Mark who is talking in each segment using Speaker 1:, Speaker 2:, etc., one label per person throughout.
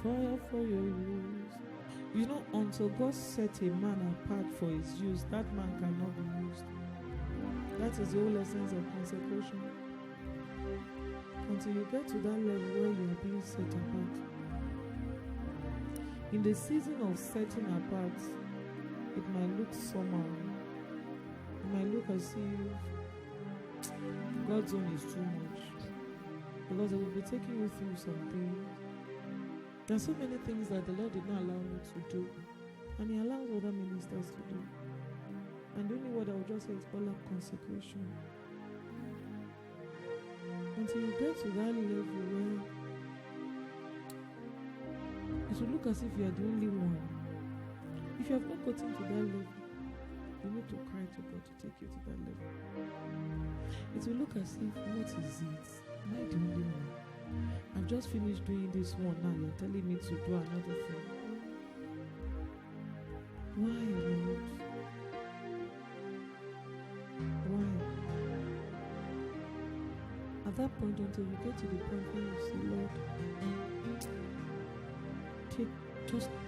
Speaker 1: fire for your use. You know, until God set a man apart for his use, that man cannot be used. That is the whole essence of consecration. Until you get to that level where you are being set apart. In the season of setting apart, it might look somehow. It might look as if God's own is too much. Because it will be taking you through something. There are so many things that the Lord did not allow me to do. And He allows other ministers to do. And the only word I would just say is all up consecration. Until you get to that level where it will look as if you are the only one. If you have not gotten to that level, you need to cry to God to take you to that level. It will look as if, what is it? Am I the only one? I've just finished doing this one, now you're telling me to do another thing. Why, Lord? Why? At that point, until you get to the point where you say, Lord,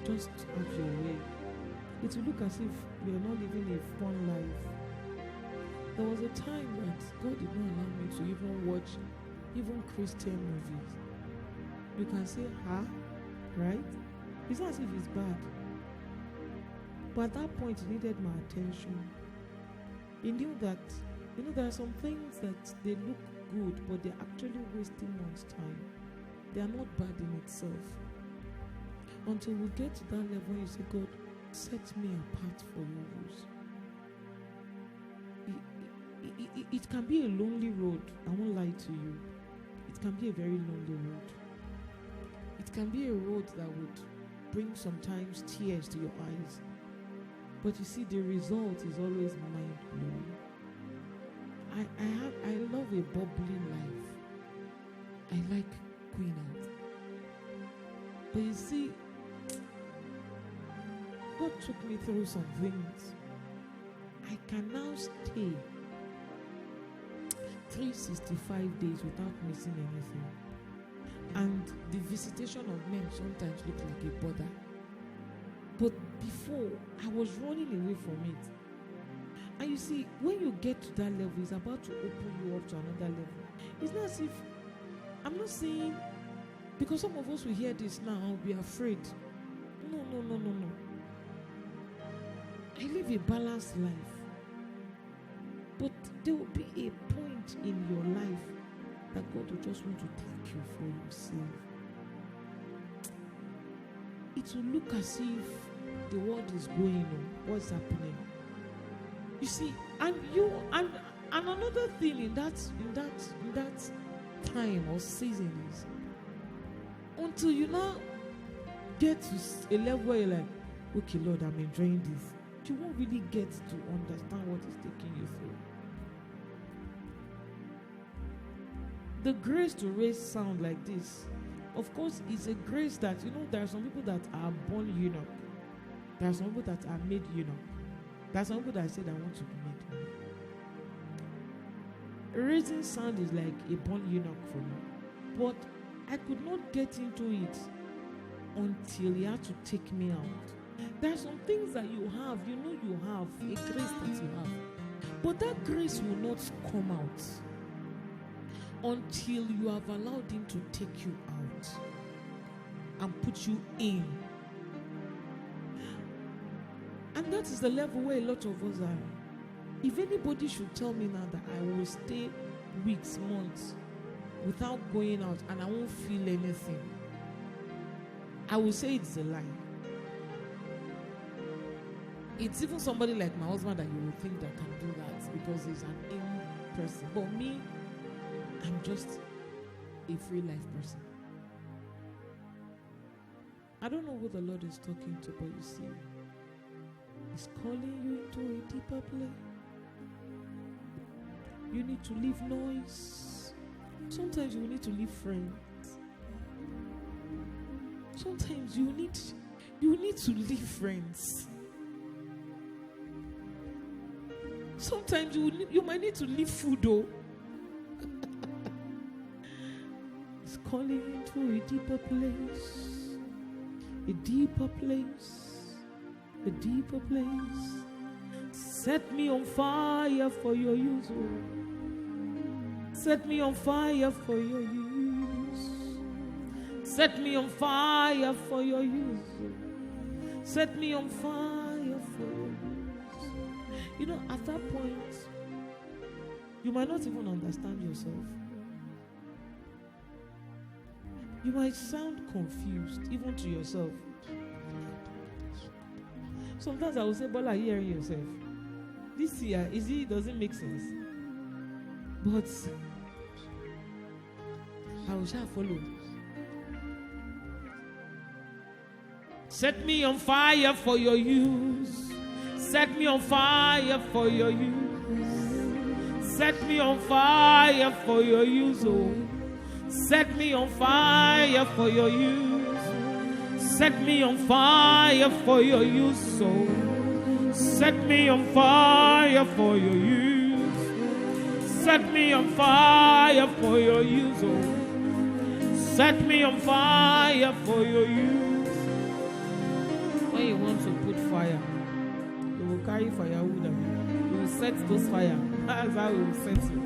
Speaker 1: just have your way. It will look as if we are not living a fun life. There was a time that God did not allow me to even watch even Christian movies. You can say, right? It's not as if it's bad. But at that point, it needed my attention. He knew that, there are some things that they look good, but they're actually wasting one's time. They are not bad in itself. Until we get to that level, you say, God, set me apart for your use. It can be a lonely road. I won't lie to you. It can be a very lonely road. It can be a road that would bring sometimes tears to your eyes. But you see, the result is always mind-blowing. I love a bubbling life. I like going out. But you see, God took me through some things. I can now stay 365 days without missing anything. And the visitation of men sometimes look like a bother. But before, I was running away from it. And you see, when you get to that level, it's about to open you up to another level. It's not as if, I'm not saying, because some of us will hear this now and will be afraid. No. I live a balanced life. But there will be a point in your life that God will just want to take you for Himself. It will look as if the world is going on. What's happening? You see, and another thing in that time or season is, until you now get to a level where you're like, okay, Lord, I'm enjoying this, you won't really get to understand what is taking you through. The grace to raise sound like this, of course, is a grace that, there are some people that are born eunuch. There are some people that are made eunuch. There are some people that said, I want to be made eunuch. Raising sound is like a born eunuch for me. But I could not get into it until He had to take me out. There are some things that you have, you have a grace that you have. But that grace will not come out until you have allowed Him to take you out and put you in. And that is the level where a lot of us are. If anybody should tell me now that I will stay weeks, months without going out and I won't feel anything, I will say it's a lie. It's even somebody like my husband that you will think that can do that because he's an in person. But me, I'm just a free life person. I don't know who the Lord is talking to, but you see, He's calling you into a deeper place. You need to leave noise. Sometimes you need to leave friends. Sometimes you need to leave friends. Sometimes you might need to leave food though. It's calling you into a deeper place. You need to leave noise. Sometimes you need to leave friends. Sometimes you need to leave friends. Sometimes you might need to leave food though. It's calling you into a deeper place. You need to leave noise. Sometimes you need to leave friends. Sometimes you need to leave food though. It's calling you into a deeper place. a deeper place, a deeper place. Set me on fire for your use. Set me on fire for your use. Set me on fire for your use. Set me on fire for your use. You know, at that point, you might not even understand yourself. You might sound confused, even to yourself. Sometimes I will say, Bola, hearing yourself. This year, does it make sense? But I will shall follow. Set me on fire for your use. Set me on fire for your use. Set me on fire for your use. Oh. Set me on fire for your use. Set me on fire for your use. Oh. Set me on fire for your use. Set me on fire for your use. Oh. Set me on fire for your use. When you want to put fire, you will carry firewood and you will set those fire. That's how we will set you.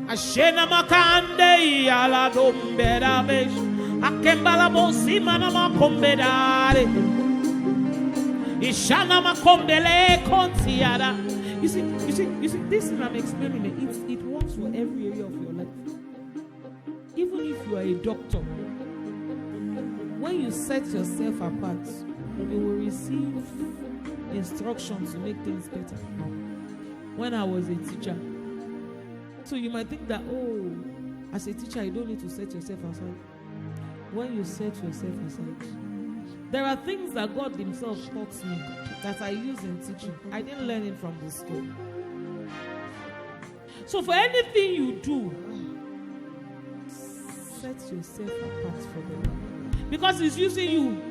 Speaker 1: Ashena makande yala dombera besh. Akembala bosi manama kombedare. Ishana makombele kontiara. You see, this thing I'm explaining it works for every area of your life. Even if you are a doctor, when you set yourself apart, you will receive instructions to make things better. When I was a teacher, so you might think that, oh, as a teacher, you don't need to set yourself aside. When you set yourself aside, there are things that God Himself taught me that I use in teaching. I didn't learn it from the school. So for anything you do, set yourself apart for the Lord. Because He's using you.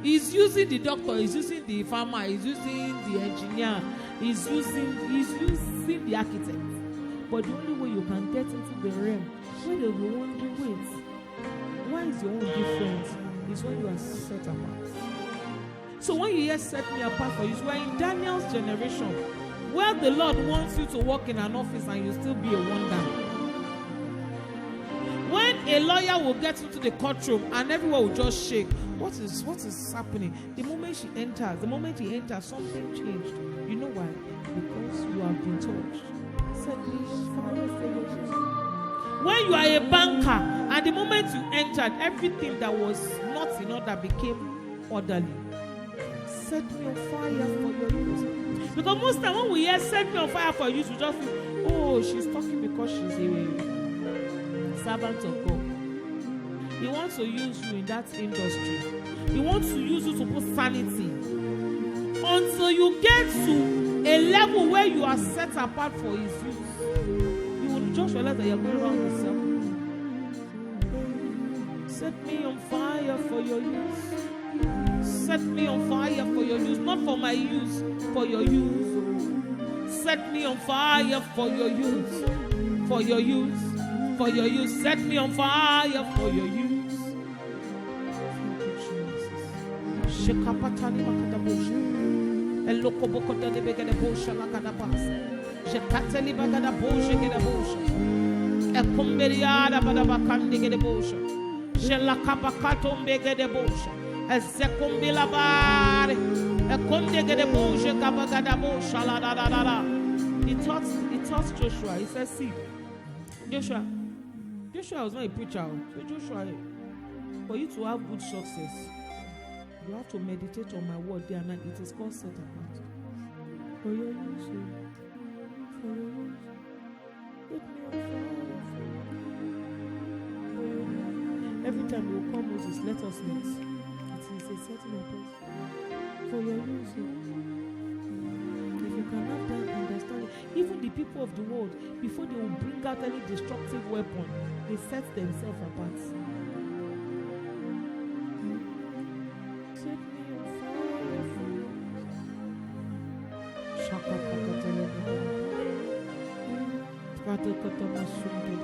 Speaker 1: He's using the doctor, He's using the farmer, He's using the engineer, He's using the architect. But the only way you can get into the realm where they'll be wondering, wait, why is your own different? Is when you are set apart. So when you hear set me apart for you, we are in Daniel's generation where the Lord wants you to work in an office and you still be a wonder. When a lawyer will get into the courtroom and everyone will just shake, what is happening? The moment he enters, something changed. You know why? Because you have been touched. Set me on fire for your. When you are a banker, and the moment you entered, everything that was not in order became orderly. Set me on fire for your use. Because most time when we hear set me on fire for your use, we just think, oh, she's talking because she's a servant of God. He wants to use you in that industry. He wants to use you to put sanity. Until you get to a level where you are set apart for His use, you will just realize that you're going around the circle. Set me on fire for your use. Set me on fire for your use. Not for my use, for your use. Set me on fire for your use. For your use. For your use. Set me on fire for your use. Shekapatani makadabosha. Elokoboko de begede bosha makadabas. Shekateli bagada bosha gede bosha. Ekomberiada badabakandi gede bosha. Shelakabakato begede bosha. Ezekombila bare. Ekonde gede bosha kabagada bosha la da da da da. He taught Joshua. He says, see, Joshua was not a preacher. So Joshua, for you to have good success, you have to meditate on my word day and night. It is called set apart. For your use. For your use. Let me on fire for you. Every time you come, Moses, let us meet. It is a setting apart. For your use. If you can have that understanding, even the people of the world, before they will bring out any destructive weapon, they set themselves apart. Set me on fire for you. Shaka pakatele baba. Prato kata masum de